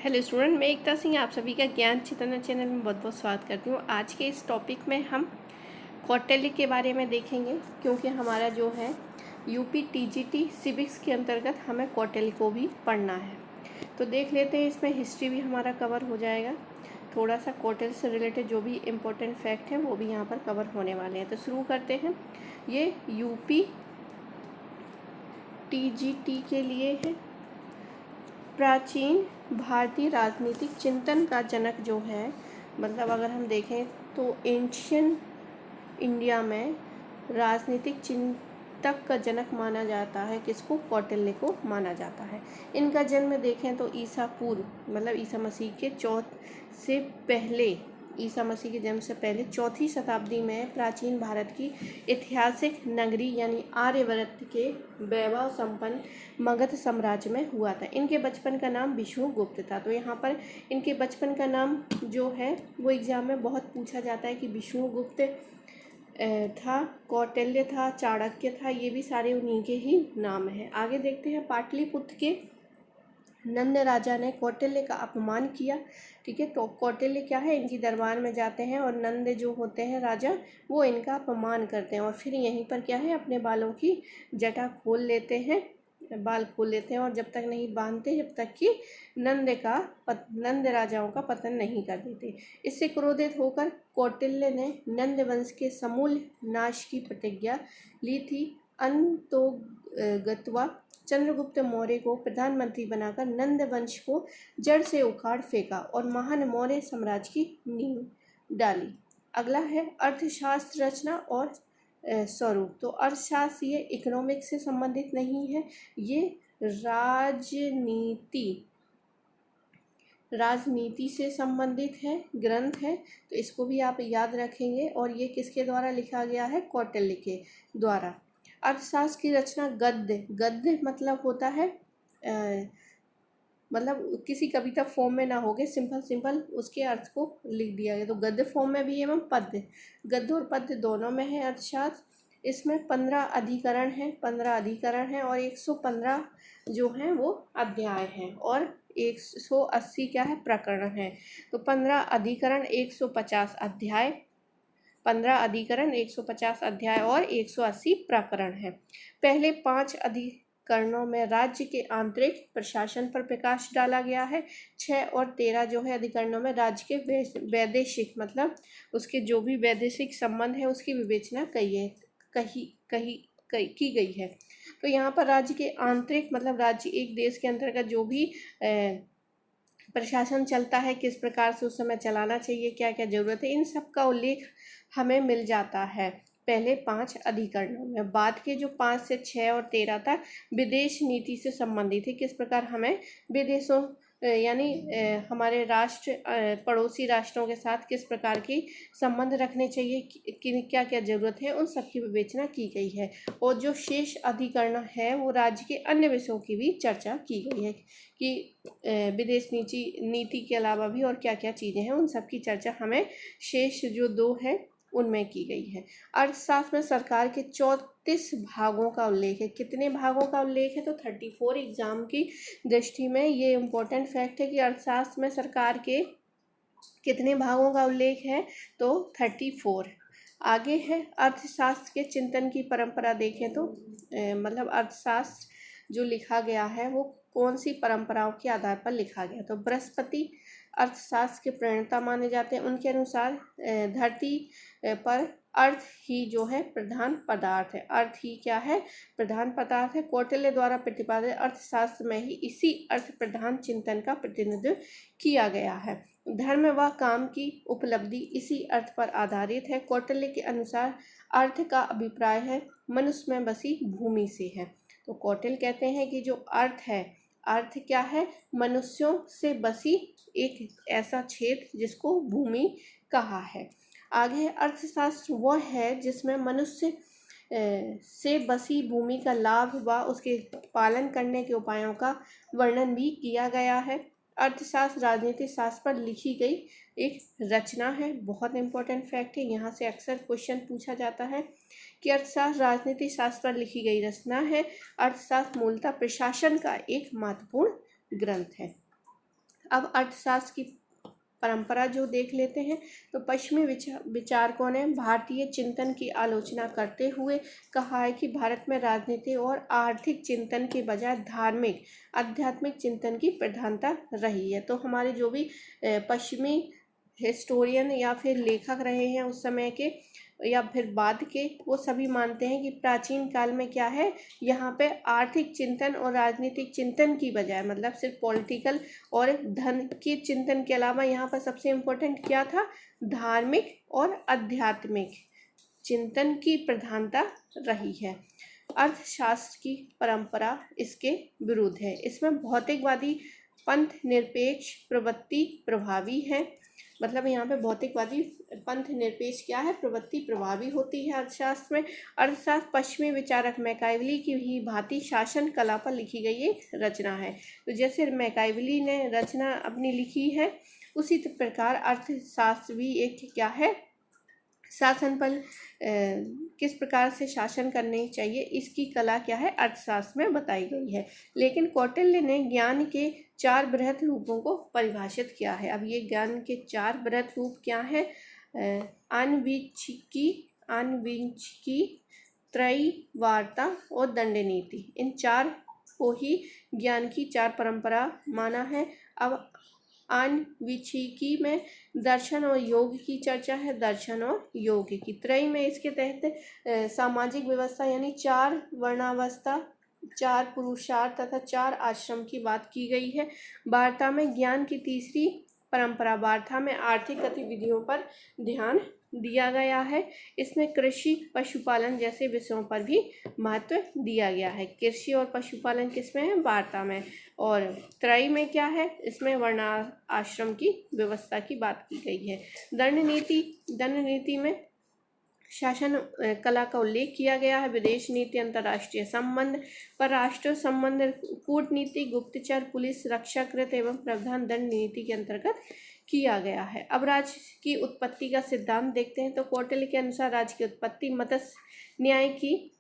Hello student, मैं एकता सिंह आप सभी का ज्ञान चेतना चैनल में बहुत बहुत स्वागत करती हूँ। आज के इस टॉपिक में हम कौटिल्य के बारे में देखेंगे, क्योंकि हमारा जो है यूपी टीजीटी सिविक्स के अंतर्गत हमें कौटिल्य को भी पढ़ना है। तो देख लेते हैं, इसमें हिस्ट्री भी हमारा कवर हो जाएगा। थोड़ा सा कौटिल्य से रिलेटेड जो भी इम्पोर्टेंट फैक्ट हैं वो भी यहाँ पर कवर होने वाले हैं। तो शुरू करते हैं। ये यूपी टीजीटी के लिए है। प्राचीन भारतीय राजनीतिक चिंतन का जनक जो है, मतलब अगर हम देखें तो एंशियन इंडिया में राजनीतिक चिंतक का जनक माना जाता है। किसको? कौटिल्य को माना जाता है। इनका जन्म देखें तो ईसा पूर्व, मतलब ईसा मसीह के से पहले, ईसा मसीह के जन्म से पहले 4वीं शताब्दी में प्राचीन भारत की ऐतिहासिक नगरी यानी आर्यवर्त के वैभव संपन्न मगध साम्राज्य में हुआ था। इनके बचपन का नाम विष्णुगुप्त था। तो यहाँ पर इनके बचपन का नाम जो है वो एग्जाम में बहुत पूछा जाता है कि विष्णुगुप्त था, कौटिल्य था, चाणक्य था, ये भी सारे उन्हीं के ही नाम हैं। आगे देखते हैं। पाटलिपुत्र के नंद राजा ने कौटिल्य का अपमान किया। ठीक है, तो कौटिल्य क्या है, इनकी दरबार में जाते हैं और नंद जो होते हैं राजा, वो इनका अपमान करते हैं और फिर यहीं पर क्या है, अपने बालों की जटा खोल लेते हैं, बाल खोल लेते हैं और जब तक नहीं बांधते, जब तक कि नंद राजाओं का पतन नहीं कर देते। इससे क्रोधित होकर कौटिल्य ने नंद वंश के समूल नाश की प्रतिज्ञा ली थी। अंतोगत्वा चंद्रगुप्त मौर्य को प्रधानमंत्री बनाकर नंद वंश को जड़ से उखाड़ फेंका और महान मौर्य साम्राज्य की नींव डाली। अगला है अर्थशास्त्र रचना और स्वरूप। तो अर्थशास्त्र ये इकोनॉमिक्स से संबंधित नहीं है, ये राजनीति से संबंधित है, ग्रंथ है। तो इसको भी आप याद रखेंगे। और ये किसके द्वारा लिखा गया है? कौटिल्य के द्वारा। अर्थशास्त्र की रचना गद्य मतलब होता है मतलब किसी कविता फॉर्म में ना होके सिंपल उसके अर्थ को लिख दिया गया। तो गद्य फॉर्म में भी एवं पद्य, गद्य और पद्य दोनों में है अर्थशास्त्र। इसमें 15 अधिकरण हैं और 115 जो हैं वो अध्याय हैं और 180 क्या है, प्रकरण है। तो 15 अधिकरण 150 अध्याय, 15 अधिकरण 150 अध्याय और 180 प्रकरण है। पहले 5 अधिकरणों में राज्य के आंतरिक प्रशासन पर प्रकाश डाला गया है। 6 और 13 जो है अधिकरणों में राज्य के वैदेशिक, मतलब उसके जो भी वैदेशिक संबंध है उसकी विवेचना की गई है। तो यहाँ पर राज्य के आंतरिक मतलब राज्य, एक देश के अंतर्गत जो भी प्रशासन चलता है, किस प्रकार से उस समय चलाना चाहिए, क्या क्या जरूरत है, इन सब का उल्लेख हमें मिल जाता है पहले 5 अधिकरणों में। बाद के जो 5 से 6 और 13 तक विदेश नीति से संबंधित है, किस प्रकार हमें विदेशों यानी हमारे राष्ट्र पड़ोसी राष्ट्रों के साथ किस प्रकार की संबंध रखने चाहिए, कि क्या क्या जरूरत है, उन सब की विवेचना की गई है। और जो शेष अधिकरण है वो राज्य के अन्य विषयों की भी चर्चा की गई है कि विदेश नीति के अलावा भी और क्या क्या चीज़ें हैं, उन सब की चर्चा हमें शेष जो 2 है उनमें की गई है। अर्थशास्त्र में सरकार के 34 भागों का उल्लेख है। कितने भागों का उल्लेख है? तो 34। एग्जाम की दृष्टि में ये इम्पोर्टेंट फैक्ट है कि अर्थशास्त्र में सरकार के कितने भागों का उल्लेख है? तो 34। आगे है अर्थशास्त्र के चिंतन की परंपरा। देखें तो मतलब अर्थशास्त्र जो लिखा गया है वो कौन सी परंपराओं के आधार पर लिखा गया? तो बृहस्पति अर्थशास्त्र के प्रणेता माने जाते हैं। उनके अनुसार धरती पर अर्थ ही जो है प्रधान पदार्थ है। अर्थ ही क्या है? प्रधान पदार्थ है। कौटिल्य द्वारा प्रतिपादित अर्थशास्त्र में ही इसी अर्थ प्रधान चिंतन का प्रतिनिधित्व किया गया है। धर्म व काम की उपलब्धि इसी अर्थ पर आधारित है। कौटिल्य के अनुसार अर्थ का अभिप्राय है मनुष्य में बसी भूमि से है। तो कौटिल्य कहते हैं कि जो अर्थ है, अर्थ क्या है? मनुष्यों से बसी एक ऐसा क्षेत्र जिसको भूमि कहा है। आगे अर्थशास्त्र वह है जिसमें मनुष्य से बसी भूमि का लाभ व उसके पालन करने के उपायों का वर्णन भी किया गया है। अर्थशास्त्र राजनीतिक शास्त्र पर लिखी गई एक रचना है। बहुत इंपॉर्टेंट फैक्ट है, यहाँ से अक्सर क्वेश्चन पूछा जाता है कि अर्थशास्त्र राजनीतिक शास्त्र पर लिखी गई रचना है। अर्थशास्त्र मूलतः प्रशासन का एक महत्वपूर्ण ग्रंथ है। अब अर्थशास्त्र की परंपरा जो देख लेते हैं, तो पश्चिमी विचारकों ने भारतीय चिंतन की आलोचना करते हुए कहा है कि भारत में राजनीति और आर्थिक चिंतन के बजाय धार्मिक आध्यात्मिक चिंतन की प्रधानता रही है। तो हमारे जो भी पश्चिमी हिस्टोरियन या फिर लेखक रहे हैं उस समय के या फिर बाद के, वो सभी मानते हैं कि प्राचीन काल में क्या है, यहाँ पे आर्थिक चिंतन और राजनीतिक चिंतन की बजाय, मतलब सिर्फ पॉलिटिकल और धन के चिंतन के अलावा यहाँ पर सबसे इम्पोर्टेंट क्या था, धार्मिक और आध्यात्मिक चिंतन की प्रधानता रही है। अर्थशास्त्र की परंपरा इसके विरुद्ध है। इसमें भौतिकवादी पंथ निरपेक्ष प्रवृत्ति प्रभावी है। मतलब यहाँ पे भौतिकवादी पंथ निरपेक्ष क्या है, प्रवृत्ति प्रभावी होती है अर्थशास्त्र में। अर्थशास्त्र पश्चिमी विचारक मैकाइवली की ही भांति शासन कला पर लिखी गई एक रचना है। तो जैसे मैकाइवली ने रचना अपनी लिखी है, उसी प्रकार अर्थशास्त्र भी एक क्या है, शासन पर किस प्रकार से शासन करने चाहिए, इसकी कला क्या है, अर्थशास्त्र में बताई गई है। लेकिन कौटिल्य ने ज्ञान के 4 बृहत रूपों को परिभाषित किया है। अब ये ज्ञान के 4 बृहत रूप क्या है, आन्वीक्षिकी, त्रयी, वार्ता और दंड नीति। इन 4 को ही ज्ञान की 4 परंपरा माना है। अब आन्वीक्षिकी में दर्शन और योग की चर्चा है, दर्शन और योग की। त्रयी में इसके तहत सामाजिक व्यवस्था यानी 4 वर्णावस्था, 4 पुरुषार्थ तथा 4 आश्रम की बात की गई है। वार्ता में ज्ञान की तीसरी परंपरा, वार्ता में आर्थिक गतिविधियों पर ध्यान दिया गया है। इसमें कृषि पशुपालन जैसे विषयों पर भी महत्व दिया गया है। कृषि और पशुपालन किसमें है, वार्ता में। और त्रयी में क्या है, इसमें वर्णाश्रम की व्यवस्था की बात की गई है। दंड नीति में शासन कला का उल्लेख किया गया है। विदेश नीति, अंतर्राष्ट्रीय संबंध, परराष्ट्र संबंध, कूटनीति, गुप्तचर, पुलिस, रक्षाकृत एवं प्रावधान दंड नीति के अंतर्गत किया गया है। अब राज्य की उत्पत्ति का सिद्धांत देखते हैं। तो कौटिल्य के अनुसार राज्य की उत्पत्ति मत्स्य न्याय की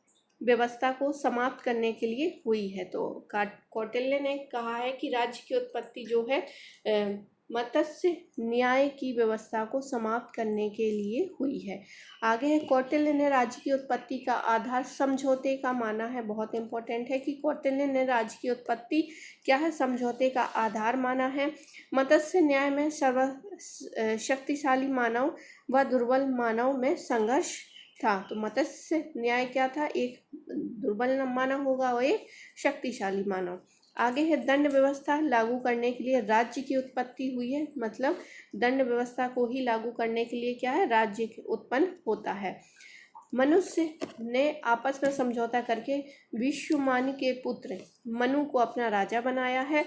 व्यवस्था को समाप्त करने के लिए हुई है। तो कौटिल्य ने कहा है कि राज्य की उत्पत्ति जो है मत्स्य न्याय की व्यवस्था को समाप्त करने के लिए हुई है। आगे है, कौटिल्य ने राज्य की उत्पत्ति का आधार समझौते का माना है। बहुत इंपॉर्टेंट है कि कौटिल्य ने राज्य की उत्पत्ति क्या है, समझौते का आधार माना है। मत्स्य न्याय में शक्तिशाली मानव व दुर्बल मानव में संघर्ष था। तो मत्स्य न्याय क्या था, एक दुर्बल मानव होगा और एक शक्तिशाली मानव। आगे है, दंड व्यवस्था लागू करने के लिए राज्य की उत्पत्ति हुई है। मतलब दंड व्यवस्था को ही लागू करने के लिए क्या है, राज्य उत्पन्न होता है। मनुष्य ने आपस में समझौता करके विश्वमान के पुत्र मनु को अपना राजा बनाया है।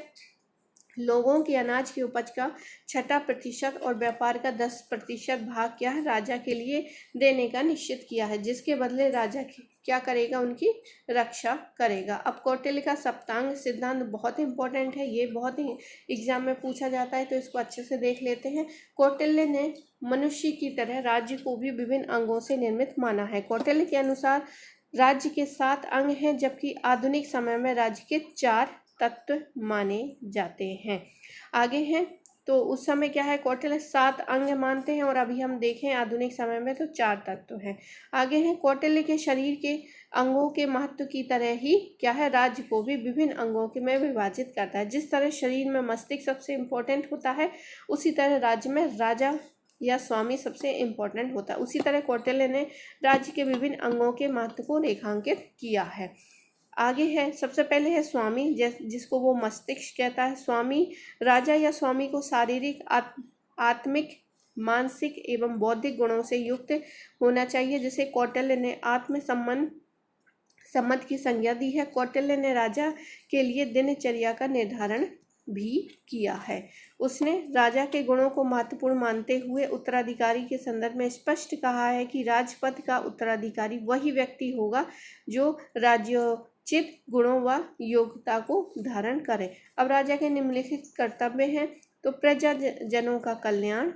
लोगों के अनाज की उपज का 6% और व्यापार का 10% भाग क्या है, राजा के लिए देने का निश्चित किया है, जिसके बदले राजा क्या करेगा, उनकी रक्षा करेगा। अब कौटिल्य का सप्तांग सिद्धांत बहुत इंपॉर्टेंट है, ये बहुत ही एग्जाम में पूछा जाता है, तो इसको अच्छे से देख लेते हैं। कौटिल्य ने मनुष्य की तरह राज्य को भी विभिन्न अंगों से निर्मित माना है। कौटिल्य के अनुसार राज्य के 7 अंग हैं, जबकि आधुनिक समय में राज्य के 4 तत्व माने जाते हैं। आगे हैं, तो उस समय क्या है, कौटिल्य 7 अंग मानते हैं और अभी हम देखें आधुनिक समय में तो 4 तत्व हैं। आगे हैं, कौटिल्य के शरीर के अंगों के महत्व की तरह ही क्या है, राज्य को भी विभिन्न अंगों के में विभाजित करता है। जिस तरह शरीर में मस्तिष्क सबसे इम्पोर्टेंट होता है, उसी तरह राज्य में राजा या स्वामी सबसे इम्पोर्टेंट होता है। उसी तरह कौटिल्य ने राज्य के विभिन्न अंगों के महत्व को रेखांकित किया है। आगे है, सबसे पहले है स्वामी, जिसको वो मस्तिष्क कहता है। स्वामी राजा या स्वामी को शारीरिक, आत्मिक, मानसिक एवं बौद्धिक गुणों से युक्त होना चाहिए, जिसे कौटिल्य ने आत्म सम्मत की संज्ञा दी है। कौटिल्य ने राजा के लिए दिनचर्या का निर्धारण भी किया है। उसने राजा के गुणों को महत्वपूर्ण मानते हुए उत्तराधिकारी के संदर्भ में स्पष्ट कहा है कि राजपद का उत्तराधिकारी वही व्यक्ति होगा जो राज्योचित गुणों व योग्यता को धारण करे। अब राजा के निम्नलिखित कर्तव्य हैं। तो प्रजाजनों का कल्याण,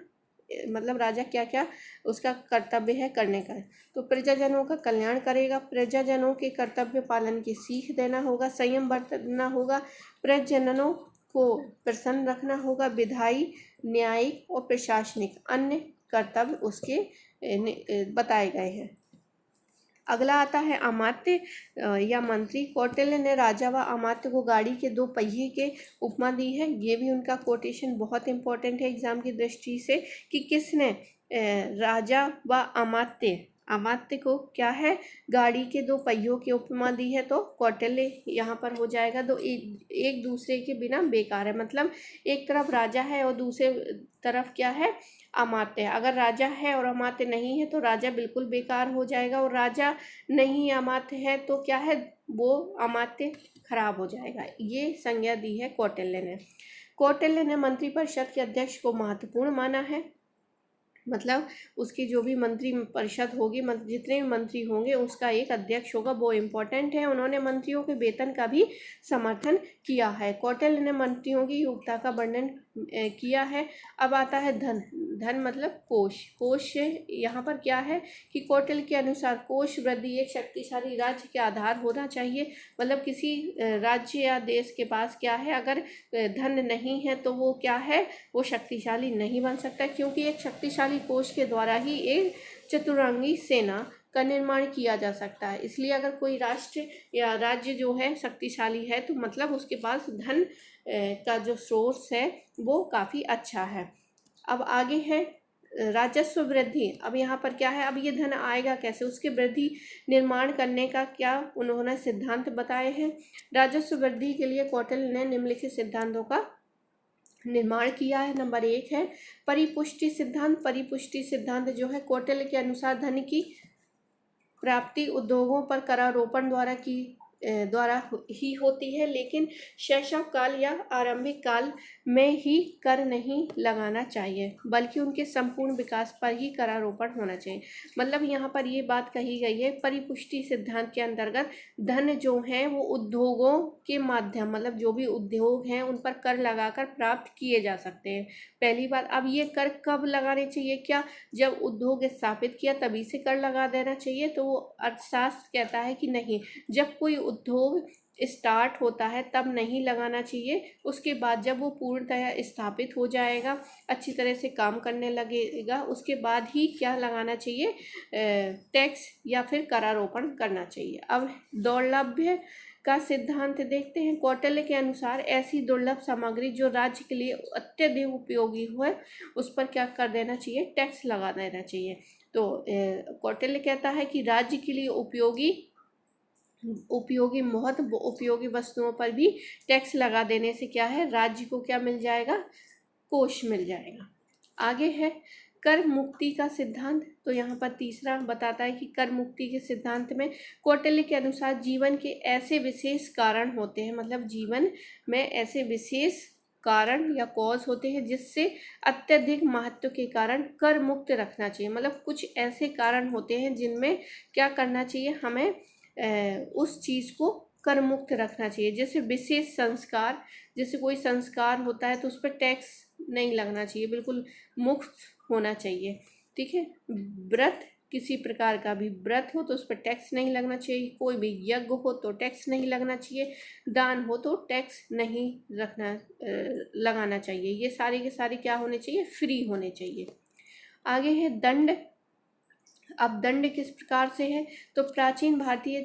मतलब राजा क्या क्या उसका कर्तव्य है करने का, तो प्रजाजनों का कल्याण करेगा। प्रजाजनों के कर्तव्य पालन की सीख देना होगा, संयम बरतना होगा, प्रजाजनों को प्रसन्न रखना होगा। विधायी, न्यायिक और प्रशासनिक अन्य कर्तव्य उसके बताए गए हैं। अगला आता है अमात्य या मंत्री। कौटिल्य ने राजा व अमात्य को गाड़ी के 2 पहिए के उपमा दी है। ये भी उनका कोटेशन बहुत इंपॉर्टेंट है एग्जाम की दृष्टि से कि किसने राजा व अमात्य को क्या है, गाड़ी के 2 पहियों की उपमा दी है। तो कौटिल्य यहाँ पर हो जाएगा। तो एक दूसरे के बिना बेकार है, मतलब एक तरफ राजा है और दूसरे तरफ क्या है, अमात्य है। अगर राजा है और अमात्य नहीं है तो राजा बिल्कुल बेकार हो जाएगा, और राजा नहीं अमात्य है तो क्या है, वो अमात्य खराब हो जाएगा। ये संज्ञा दी है कौटिल्य ने। कौटिल्य ने मंत्रिपरिषद के अध्यक्ष को महत्वपूर्ण माना है, मतलब उसकी जो भी मंत्री परिषद होगी, जितने भी मंत्री होंगे उसका एक अध्यक्ष होगा, वो इम्पोर्टेंट है। उन्होंने मंत्रियों के वेतन का भी समर्थन किया है। कौटिल्य ने मंत्रियों की योग्यता का वर्णन किया है। अब आता है धन। धन मतलब कोष। कोष यहाँ पर क्या है कि कौटिल्य के अनुसार कोष वृद्धि एक शक्तिशाली राज्य के आधार होना चाहिए। मतलब किसी राज्य या देश के पास क्या है, अगर धन नहीं है तो वो क्या है, वो शक्तिशाली नहीं बन सकता, क्योंकि एक शक्तिशाली कोष के द्वारा ही एक चतुरंगी सेना का निर्माण किया जा सकता है। इसलिए अगर कोई राष्ट्र या राज्य जो है शक्तिशाली है तो मतलब उसके पास धन का जो सोर्स है वो काफ़ी अच्छा है। अब आगे है राजस्व वृद्धि। अब यहाँ पर क्या है, अब ये धन आएगा कैसे, उसके वृद्धि निर्माण करने का क्या उन्होंने सिद्धांत बताए हैं। राजस्व वृद्धि के लिए कौटिल्य ने निम्नलिखित सिद्धांतों का निर्माण किया है। नंबर 1 है परिपुष्टि सिद्धांत। परिपुष्टि सिद्धांत जो है कौटिल्य के अनुसार धन की प्राप्ति उद्योगों पर करारोपण द्वारा ही होती है, लेकिन शैशव काल या आरंभिक काल में ही कर नहीं लगाना चाहिए, बल्कि उनके संपूर्ण विकास पर ही करारोपण होना चाहिए। मतलब यहाँ पर ये बात कही गई है परिपुष्टि सिद्धांत के अंतर्गत धन जो है वो उद्योगों के माध्यम, मतलब जो भी उद्योग हैं उन पर कर लगाकर प्राप्त किए जा सकते हैं। पहली बात, अब ये कर कब लगाने चाहिए, क्या जब उद्योग स्थापित किया तभी से कर लगा देना चाहिए, तो वो अर्थशास्त्र कहता है कि नहीं, जब कोई उद्योग स्टार्ट होता है तब नहीं लगाना चाहिए, उसके बाद जब वो पूर्णतः स्थापित हो जाएगा, अच्छी तरह से काम करने लगेगा, उसके बाद ही क्या लगाना चाहिए, टैक्स या फिर करारोपण करना चाहिए। अब दौर्लभ्य का सिद्धांत देखते हैं। कौटिल्य के अनुसार ऐसी दुर्लभ सामग्री जो राज्य के लिए अत्यधिक उपयोगी हो उस पर क्या कर देना चाहिए, टैक्स लगा देना चाहिए। तो कौटिल्य कहता है कि राज्य के लिए बहुत उपयोगी वस्तुओं पर भी टैक्स लगा देने से क्या है, राज्य को क्या मिल जाएगा, कोष मिल जाएगा। आगे है कर मुक्ति का सिद्धांत। तो यहाँ पर तीसरा बताता है कि कर मुक्ति के सिद्धांत में कौटिल्य के अनुसार जीवन के ऐसे विशेष कारण होते हैं, मतलब जीवन में ऐसे विशेष कारण या कॉज होते हैं जिससे अत्यधिक महत्व के कारण कर मुक्त रखना चाहिए। मतलब कुछ ऐसे कारण होते हैं जिनमें क्या करना चाहिए, हमें उस चीज़ को कर मुक्त रखना चाहिए। जैसे विशेष संस्कार, जैसे कोई संस्कार होता है तो उस पर टैक्स नहीं लगना चाहिए, बिल्कुल मुफ्त होना चाहिए। ठीक है, व्रत, किसी प्रकार का भी व्रत हो तो उस पर टैक्स नहीं लगना चाहिए, कोई भी यज्ञ हो तो टैक्स नहीं लगना चाहिए, दान हो तो टैक्स नहीं लगाना चाहिए। ये सारे के सारे क्या होने चाहिए, फ्री होने चाहिए। आगे है दंड। अब दंड किस प्रकार से है, तो प्राचीन भारतीय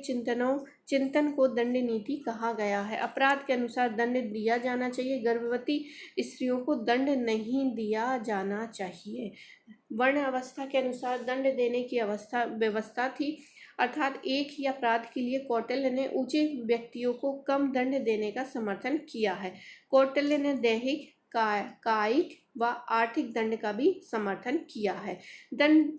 चिंतन को दंड नीति कहा गया है। अपराध के अनुसार दंड दिया जाना चाहिए, गर्भवती स्त्रियों को दंड नहीं दिया जाना चाहिए। वर्ण अवस्था के अनुसार दंड देने की व्यवस्था थी, अर्थात एक ही अपराध के लिए कौटिल्य ने ऊंचे व्यक्तियों को कम दंड देने का समर्थन किया है। कौटिल्य ने दैहिक, कायिक व आर्थिक दंड का भी समर्थन किया है। दंड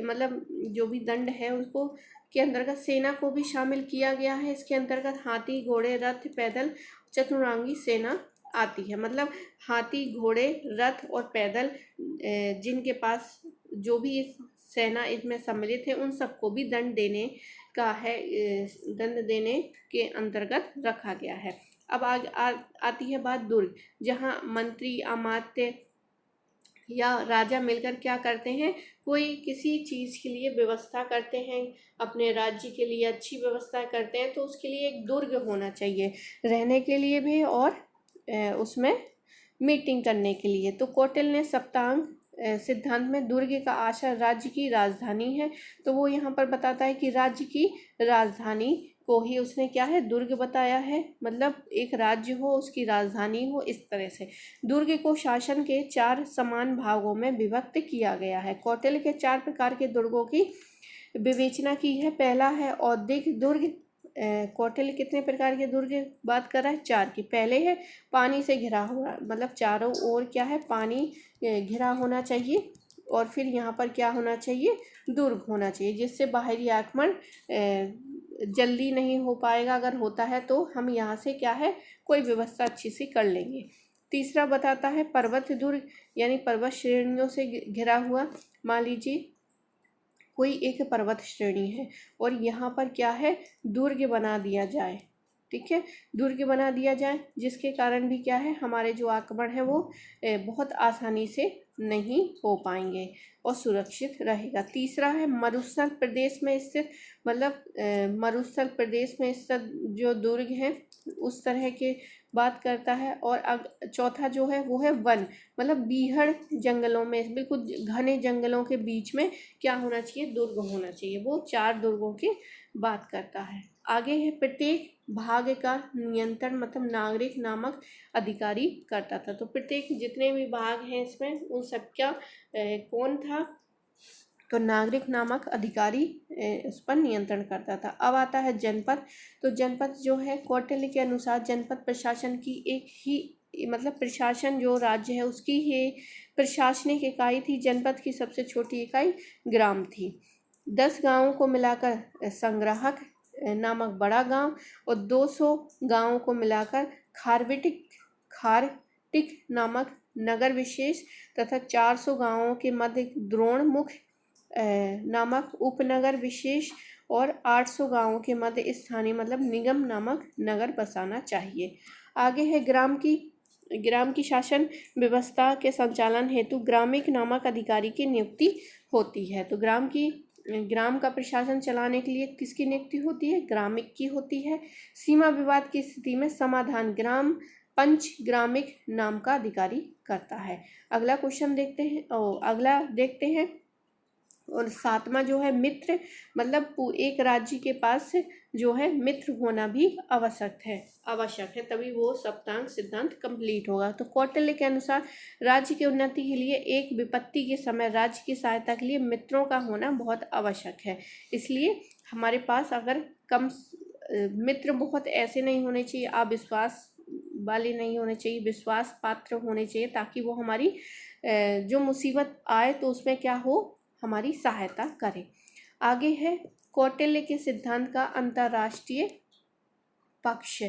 मतलब जो भी दंड है उसको के अंतर्गत सेना को भी शामिल किया गया है। इसके अंतर्गत हाथी, घोड़े, रथ, पैदल, चतुरंगी सेना आती है। मतलब हाथी, घोड़े, रथ और पैदल जिनके पास जो भी सेना इसमें सम्मिलित है उन सबको भी दंड देने के अंतर्गत रखा गया है। अब आती है बात दुर्ग, जहाँ मंत्री, अमात्य या राजा मिलकर क्या करते हैं, कोई किसी चीज़ के लिए व्यवस्था करते हैं, अपने राज्य के लिए अच्छी व्यवस्था करते हैं, तो उसके लिए एक दुर्ग होना चाहिए रहने के लिए भी और उसमें मीटिंग करने के लिए। तो कौटिल्य ने सप्तांग सिद्धांत में दुर्ग का आशय राज्य की राजधानी है, तो वो यहाँ पर बताता है कि राज्य की राजधानी को ही उसने क्या है, दुर्ग बताया है। मतलब एक राज्य हो, उसकी राजधानी हो, इस तरह से। दुर्ग को शासन के 4 समान भागों में विभक्त किया गया है। कौटिल्य के 4 प्रकार के दुर्गों की विवेचना की है। पहला है औद्योगिक दुर्ग। कौटिल्य कितने प्रकार के दुर्ग बात कर रहा है, 4 की। पहले है पानी से घिरा हुआ, मतलब चारों ओर क्या है, पानी घिरा होना चाहिए। और फिर यहाँ पर क्या होना चाहिए, दुर्ग होना चाहिए, जिससे बाहरी आक्रमण जल्दी नहीं हो पाएगा। अगर होता है तो हम यहाँ से क्या है, कोई व्यवस्था अच्छी सी कर लेंगे। तीसरा बताता है पर्वत दुर्ग, यानी पर्वत श्रेणियों से घिरा हुआ। मान लीजिए कोई एक पर्वत श्रेणी है और यहाँ पर क्या है, दुर्ग बना दिया जाए। ठीक है, दुर्ग बना दिया जाए, जिसके कारण भी क्या है, हमारे जो आक्रमण है वो बहुत आसानी से नहीं हो पाएंगे और सुरक्षित रहेगा। तीसरा है मरुस्थल प्रदेश में स्थित, मतलब मरुस्थल प्रदेश में स्थित जो दुर्ग हैं उस तरह के बात करता है। और चौथा जो है वो है वन, मतलब बीहड़ जंगलों में, बिल्कुल घने जंगलों के बीच में क्या होना चाहिए, दुर्ग होना चाहिए। वो 4 दुर्गों की बात करता है। आगे है प्रत्येक भाग का नियंत्रण, मतलब नागरिक नामक अधिकारी करता था। तो प्रत्येक जितने भी भाग हैं इसमें, उन सबका कौन था, तो नागरिक नामक अधिकारी उस पर नियंत्रण करता था। अब आता है जनपद। तो जनपद जो है कौटिल्य के अनुसार जनपद प्रशासन की एक ही, मतलब प्रशासन जो राज्य है उसकी ही प्रशासनिक इकाई थी। जनपद की सबसे छोटी इकाई ग्राम थी। 10 गांवों को मिलाकर संग्राहक नामक बड़ा गांव और 200 गांवों को मिलाकर खारटिक नामक नगर विशेष तथा 400 गांवों के मध्य द्रोणमुख नामक उपनगर विशेष और 800 गांवों के मध्य स्थानीय, मतलब निगम नामक नगर बसाना चाहिए। आगे है ग्राम की शासन व्यवस्था के संचालन हेतु ग्रामिक नामक अधिकारी की नियुक्ति होती है। तो ग्राम का प्रशासन चलाने के लिए किसकी नियुक्ति होती है, ग्रामिक की होती है। सीमा विवाद की स्थिति में समाधान ग्राम पंच ग्रामिक नाम का अधिकारी करता है। अगला क्वेश्चन देखते हैं, अगला देखते हैं। और 7वां जो है मित्र, मतलब एक राज्य के पास जो है मित्र होना भी आवश्यक है, तभी वो सप्तांग सिद्धांत कंप्लीट होगा। तो कौटिल्य के अनुसार राज्य की उन्नति के लिए एक विपत्ति के समय राज्य की सहायता के लिए मित्रों का होना बहुत आवश्यक है। इसलिए हमारे पास अगर कम मित्र बहुत ऐसे नहीं होने चाहिए, अविश्वास वाले नहीं होने चाहिए, विश्वास पात्र होने चाहिए, ताकि वो हमारी जो मुसीबत आए तो उसमें क्या हो, हमारी सहायता करें। आगे है कौटिल्य के सिद्धांत का अंतर्राष्ट्रीय पक्ष।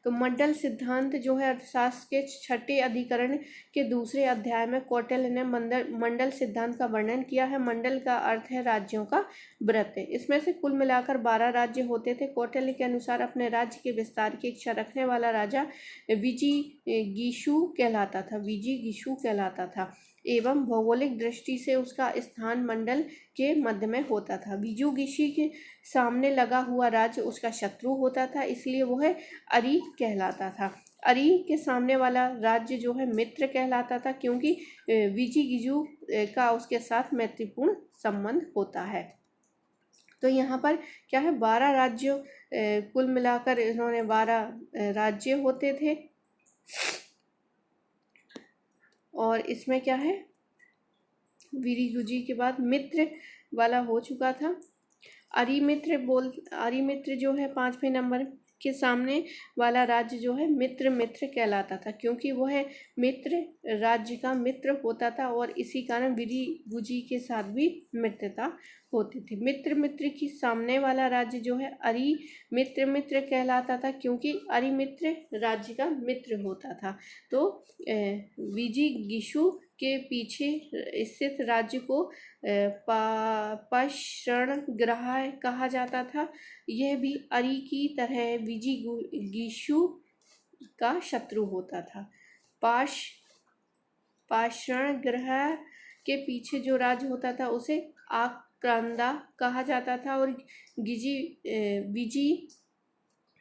तो मंडल सिद्धांत जो है अर्थशास्त्र के 6ठे अधिकरण के दूसरे अध्याय में कौटिल्य ने मंडल सिद्धांत का वर्णन किया है। मंडल का अर्थ है राज्यों का वृत्त। इसमें से कुल मिलाकर 12 राज्य होते थे। कौटिल्य के अनुसार अपने राज्य के विस्तार की इच्छा रखने वाला राजा विजिगीषु कहलाता था एवं भौगोलिक दृष्टि से उसका स्थान मंडल के मध्य में होता था। विजिगीषु के सामने लगा हुआ राज्य उसका शत्रु होता था, इसलिए वह अरि कहलाता था। अरि के सामने वाला राज्य जो है मित्र कहलाता था, क्योंकि विजिगीषु का उसके साथ मैत्रीपूर्ण संबंध होता है। तो यहाँ पर क्या है, 12 राज्यों कुल मिलाकर इन्होंने 12 राज्य होते थे। और इसमें क्या है, विजिगीषु के बाद मित्र वाला हो चुका था। अरिमित्र जो है 5वें नंबर के सामने वाला राज्य जो है मित्र कहलाता था, क्योंकि वह मित्र राज्य का मित्र होता था और इसी कारण विजिगीषु के साथ भी मित्रता होती थी। मित्र की सामने वाला राज्य जो है अरिमित्र कहलाता था, क्योंकि अरिमित्र राज्य का मित्र होता था। तो विजिगीषु के पीछे स्थित राज्य को पश्चिमग्रह कहा जाता था। यह भी अरि की तरह विजिगीषु का शत्रु होता था। पश्चिमग्रह के पीछे जो राज्य होता था उसे आक्रांदा कहा जाता था और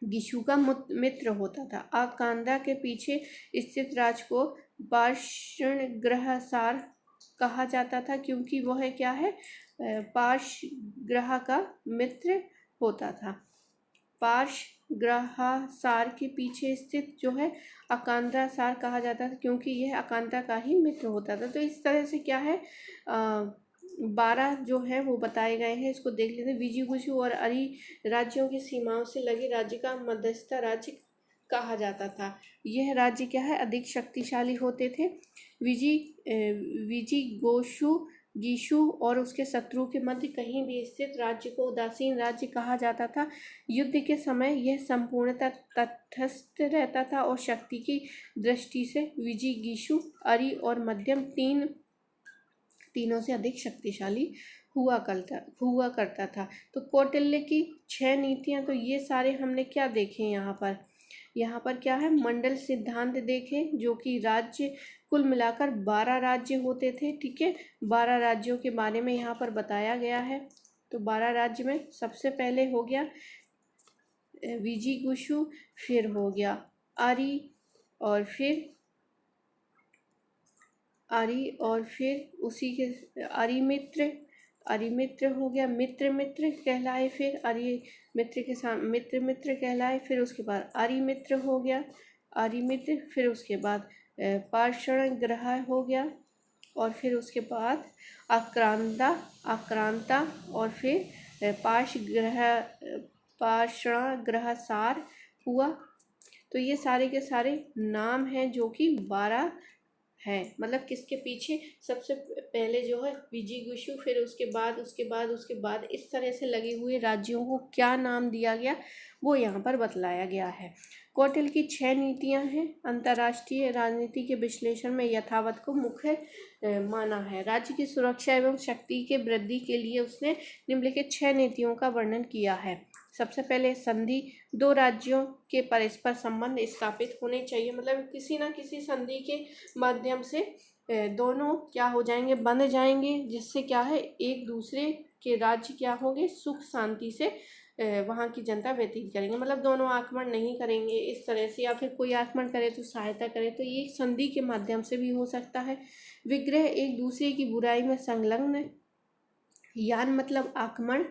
गिशु का मित्र होता था। आकांदा के पीछे स्थित राज को पाषाणग्रहसार कहा जाता था, क्योंकि वह क्या है, पार्श्वग्रह का मित्र होता था। पार्श्वग्रहसार के पीछे स्थित जो है आकांदासार कहा जाता था, क्योंकि यह आकांता का ही मित्र होता था। तो इस तरह से क्या है, 12 जो है वो बताए गए हैं। इसको देख लेते हैं। विजिगुषु और अरि राज्यों की सीमाओं से लगे राज्य का मध्यस्थ राज्य कहा जाता था। यह राज्य क्या है, अधिक शक्तिशाली होते थे। विजिगोषु गीशु और उसके शत्रु के मध्य कहीं भी स्थित राज्य को उदासीन राज्य कहा जाता था। युद्ध के समय यह संपूर्णतः तटस्थ रहता था और शक्ति की दृष्टि से विजिगीषु, अरि और मध्यम तीनों से अधिक शक्तिशाली हुआ करता था। तो कौटिल्य की 6 नीतियां, तो ये सारे हमने क्या देखे यहाँ पर क्या है, मंडल सिद्धांत देखे, जो कि राज्य कुल मिलाकर 12 राज्य होते थे। ठीक है, 12 राज्यों के बारे में यहाँ पर बताया गया है। तो 12 राज्य में सबसे पहले हो गया विजिगुषु, फिर हो गया अरि, और फिर उसी के अरिमित्र हो गया, मित्र कहलाए, फिर अरिमित्र के साथ मित्र कहलाए, फिर उसके बाद अरिमित्र हो गया, अरिमित्र, फिर उसके बाद पाषाणग्रह हो गया, और फिर उसके बाद आक्रांता, और फिर पाषाणग्रहसार हुआ। तो ये सारे के सारे नाम हैं जो कि 12 है। मतलब किसके पीछे, सबसे पहले जो है विजिगुषु, फिर उसके बाद इस तरह से लगे हुए राज्यों को क्या नाम दिया गया वो यहाँ पर बतलाया गया है। कौटिल्य की 6 नीतियाँ हैं। अंतर्राष्ट्रीय राजनीति के विश्लेषण में यथावत को मुख्य माना है। राज्य की सुरक्षा एवं शक्ति के वृद्धि के लिए उसने निम्नलिखित 6 नीतियों का वर्णन किया है। सबसे पहले संधि, 2 राज्यों के परस्पर संबंध स्थापित होने चाहिए। मतलब किसी न किसी संधि के माध्यम से दोनों क्या हो जाएंगे, बंध जाएंगे, जिससे क्या है, एक दूसरे के राज्य क्या होंगे, सुख शांति से वहाँ की जनता व्यतीत करेंगे। मतलब दोनों आक्रमण नहीं करेंगे इस तरह से, या फिर कोई आक्रमण करे तो सहायता करे, तो ये संधि के माध्यम से भी हो सकता है। विग्रह, एक दूसरे की बुराई में संलग्न, यान मतलब आक्रमण,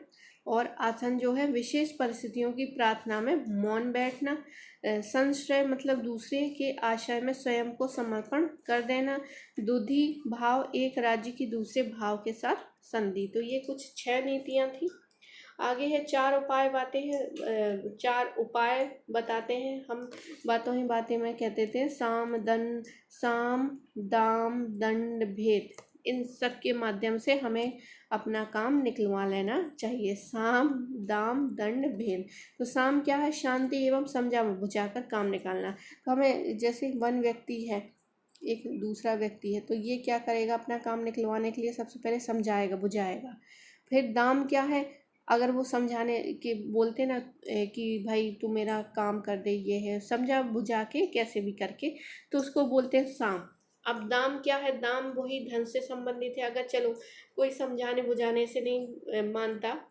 और आसन जो है विशेष परिस्थितियों की प्रार्थना में मौन बैठना। संश्रय मतलब दूसरे के आशय में स्वयं को समर्पण कर देना। दुधि भाव, एक राज्य की दूसरे भाव के साथ संधि। तो ये कुछ 6 नीतियां थी। आगे है 4 उपाय बताते हैं हम। बातें में कहते थे साम दाम दंड भेद, इन सब के माध्यम से हमें अपना काम निकलवा लेना चाहिए। साम दाम दंड भेद। तो साम क्या है, शांति एवं समझा बुझाकर काम निकालना। तो हमें जैसे वन व्यक्ति है, एक दूसरा व्यक्ति है, तो ये क्या करेगा, अपना काम निकलवाने के लिए सबसे पहले समझाएगा बुझाएगा। फिर दाम क्या है, अगर वो समझाने के बोलते ना कि भाई तू मेरा काम कर दे, ये है, समझा बुझा के कैसे भी करके, तो उसको बोलते हैं साम। अब दाम क्या है, दाम वही धन से संबंधित है। अगर चलो कोई समझाने बुझाने से नहीं मानता,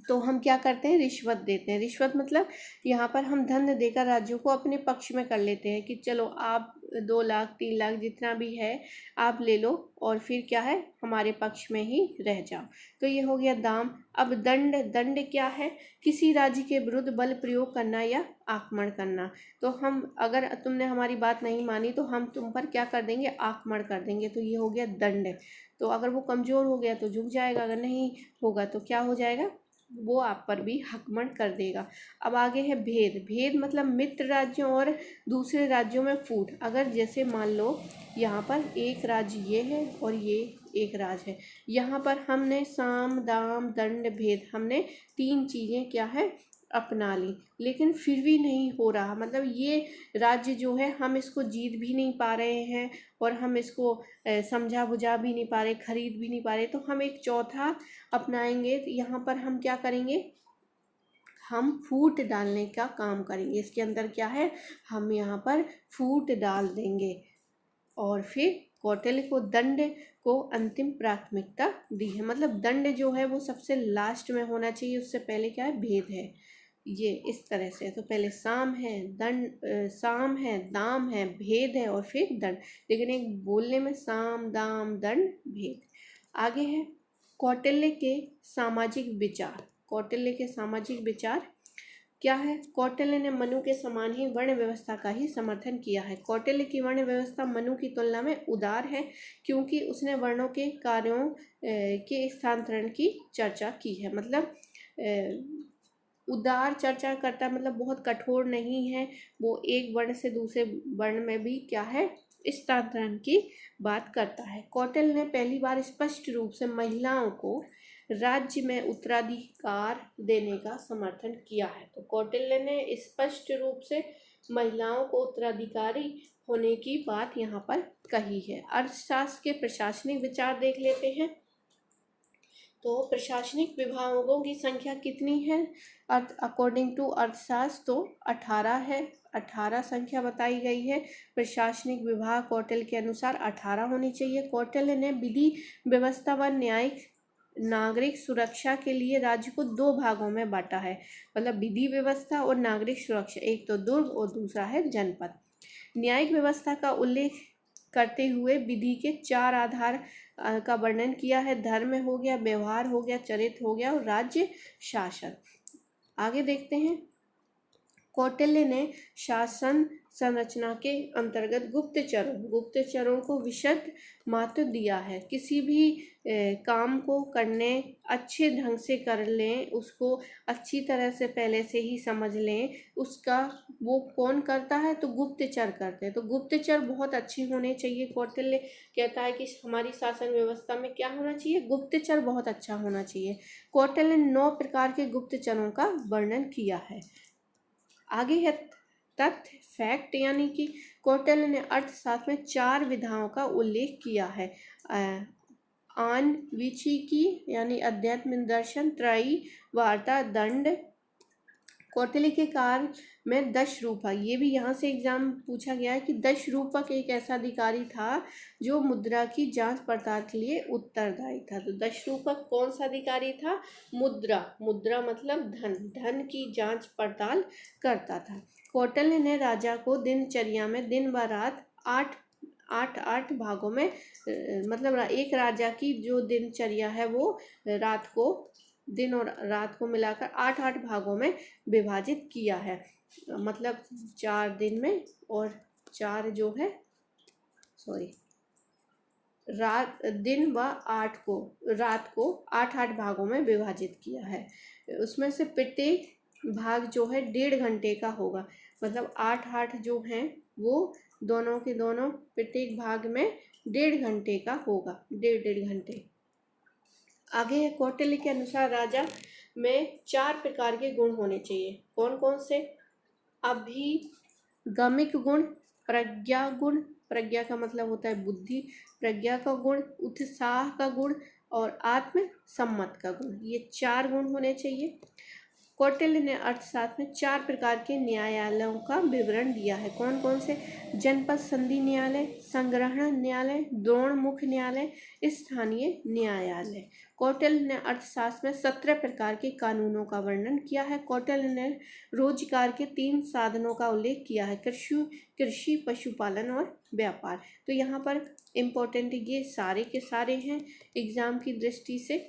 तो हम क्या करते हैं, रिश्वत देते हैं। रिश्वत मतलब यहाँ पर हम धन देकर राज्यों को अपने पक्ष में कर लेते हैं कि चलो आप 2 लाख 3 लाख जितना भी है आप ले लो, और फिर क्या है, हमारे पक्ष में ही रह जाओ। तो ये हो गया दाम। अब दंड क्या है, किसी राज्य के विरुद्ध बल प्रयोग करना या आक्रमण करना। तो हम, अगर तुमने हमारी बात नहीं मानी तो हम तुम पर क्या कर देंगे, आक्रमण कर देंगे। तो ये हो गया दंड। तो अगर वो कमज़ोर हो गया तो झुक जाएगा, अगर नहीं होगा तो क्या हो जाएगा, वो आप पर भी आक्रमण कर देगा। अब आगे है भेद मतलब मित्र राज्यों और दूसरे राज्यों में फूट। अगर जैसे मान लो यहाँ पर एक राज्य ये है और ये एक राज्य है, यहाँ पर हमने साम दाम दंड भेद, हमने 3 चीज़ें क्या है, अपना ली, लेकिन फिर भी नहीं हो रहा। मतलब ये राज्य जो है हम इसको जीत भी नहीं पा रहे हैं, और हम इसको समझा बुझा भी नहीं पा रहे, खरीद भी नहीं पा रहे। तो हम एक चौथा अपनाएंगे। यहाँ पर हम क्या करेंगे, हम फूट डालने का काम करेंगे। इसके अंदर क्या है, हम यहाँ पर फूट डाल देंगे। और फिर कौटिल्य को दंड को अंतिम प्राथमिकता दी है। मतलब दंड जो है वो सबसे लास्ट में होना चाहिए, उससे पहले क्या है, भेद है। ये इस तरह से। तो पहले साम है, साम है, दाम है, भेद है और फिर दंड, लेकिन एक बोलने में साम दाम दंड भेद। आगे है कौटिल्य के सामाजिक विचार। कौटिल्य के सामाजिक विचार क्या है? कौटिल्य ने मनु के समान ही वर्ण व्यवस्था का ही समर्थन किया है। कौटिल्य की वर्ण व्यवस्था मनु की तुलना में उदार है, क्योंकि उसने वर्णों के कार्यों के स्थानांतरण की चर्चा की है। मतलब उदार चर्चा करता है, मतलब बहुत कठोर नहीं है वो, एक वर्ण से दूसरे वर्ण में भी क्या है, स्थानांतरण की बात करता है। कौटिल्य ने पहली बार स्पष्ट रूप से महिलाओं को राज्य में उत्तराधिकार देने का समर्थन किया है। तो कौटिल्य ने स्पष्ट रूप से महिलाओं को उत्तराधिकारी होने की बात यहाँ पर कही है। अर्थशास्त्र के प्रशासनिक विचार देख लेते हैं। तो प्रशासनिक विभागों की संख्या कितनी है? अकॉर्डिंग टू अर्थशास्त्र तो 18 है, 18 संख्या बताई गई है। प्रशासनिक विभाग कौटिल्य के अनुसार 18 होनी चाहिए। कौटिल्य ने विधि व्यवस्था व न्यायिक नागरिक सुरक्षा के लिए राज्य को 2 भागों में बांटा है। मतलब विधि व्यवस्था और नागरिक सुरक्षा, एक तो दुर्ग और दूसरा है जनपद। न्यायिक व्यवस्था का उल्लेख करते हुए विधि के 4 आधार का वर्णन किया है। धर्म हो गया, व्यवहार हो गया, चरित्र हो गया और राज्य शासन। आगे देखते हैं। कौटिल्य ने शासन संरचना के अंतर्गत गुप्तचरों को विशद महत्व दिया है। किसी भी काम को करने अच्छे ढंग से कर लें, उसको अच्छी तरह से पहले से ही समझ लें, उसका वो कौन करता है, तो गुप्तचर करते हैं। तो गुप्तचर बहुत अच्छे होने चाहिए। कौटिल्य कहता है कि हमारी शासन व्यवस्था में क्या होना चाहिए, गुप्तचर बहुत अच्छा होना चाहिए। कौटिल्य ने 9 प्रकार के गुप्तचरों का वर्णन किया है। आगे है तथ्य, फैक्ट, यानी कि कौटिल्य ने अर्थशास्त्र में 4 विधाओं का उल्लेख किया है। आन्वीक्षिकी यानी अध्यात्म दर्शन, त्रयी, वार्ता, दंड। कौटिल्य के कार्य में दशरूपक, ये भी यहाँ से एग्जाम पूछा गया है कि दशरूपक एक ऐसा अधिकारी था जो मुद्रा की जांच पड़ताल के लिए उत्तरदायी था। तो दशरूपक कौन सा अधिकारी था? मुद्रा मतलब धन की जांच पड़ताल करता था। कौटिल्य ने राजा को दिनचर्या में दिन व रात 8 भागों में, मतलब एक राजा की जो दिनचर्या है वो दिन और रात को मिलाकर 8 भागों में विभाजित किया है। मतलब 4 दिन में और 4 जो है दिन व रात को 8 भागों में विभाजित किया है। उसमें से प्रत्येक भाग जो है 1.5 घंटे का होगा। मतलब 8 जो हैं वो दोनों के दोनों प्रत्येक भाग में 1.5 घंटे का होगा, 1.5 घंटे। आगे है कौटिल्य के अनुसार राजा में 4 प्रकार के गुण होने चाहिए। कौन कौन से? अभिगमिक गुण, प्रज्ञा गुण, प्रज्ञा का मतलब होता है बुद्धि, प्रज्ञा का गुण, उत्साह का गुण और आत्म सम्मत का गुण। ये 4 गुण होने चाहिए। कौटिल्य ने अर्थशास्त्र में 4 प्रकार के न्यायालयों का विवरण दिया है। कौन कौन से? जनपद संधि न्यायालय, संग्रहण न्यायालय, द्रोणमुख न्यायालय, स्थानीय न्यायालय। कौटिल्य ने अर्थशास्त्र में 17 प्रकार के कानूनों का वर्णन किया है। कौटिल्य ने रोजगार के 3 साधनों का उल्लेख किया है, कृषि, पशुपालन और व्यापार। तो यहाँ पर इम्पोर्टेंट ये सारे के सारे हैं एग्जाम की दृष्टि से।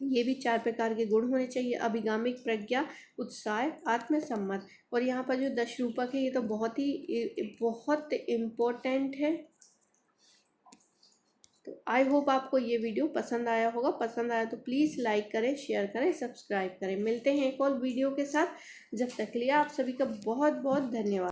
ये भी 4 प्रकार के गुण होने चाहिए, अभिगामिक, प्रज्ञा, उत्साह, आत्मसम्मत। और यहाँ पर जो दशरूपक है ये तो बहुत इम्पोर्टेंट है। तो आई होप आपको ये वीडियो पसंद आया होगा। पसंद आया तो प्लीज़ लाइक करें, शेयर करें, सब्सक्राइब करें। मिलते हैं एक और वीडियो के साथ। जब तक के लिए आप सभी का बहुत बहुत धन्यवाद।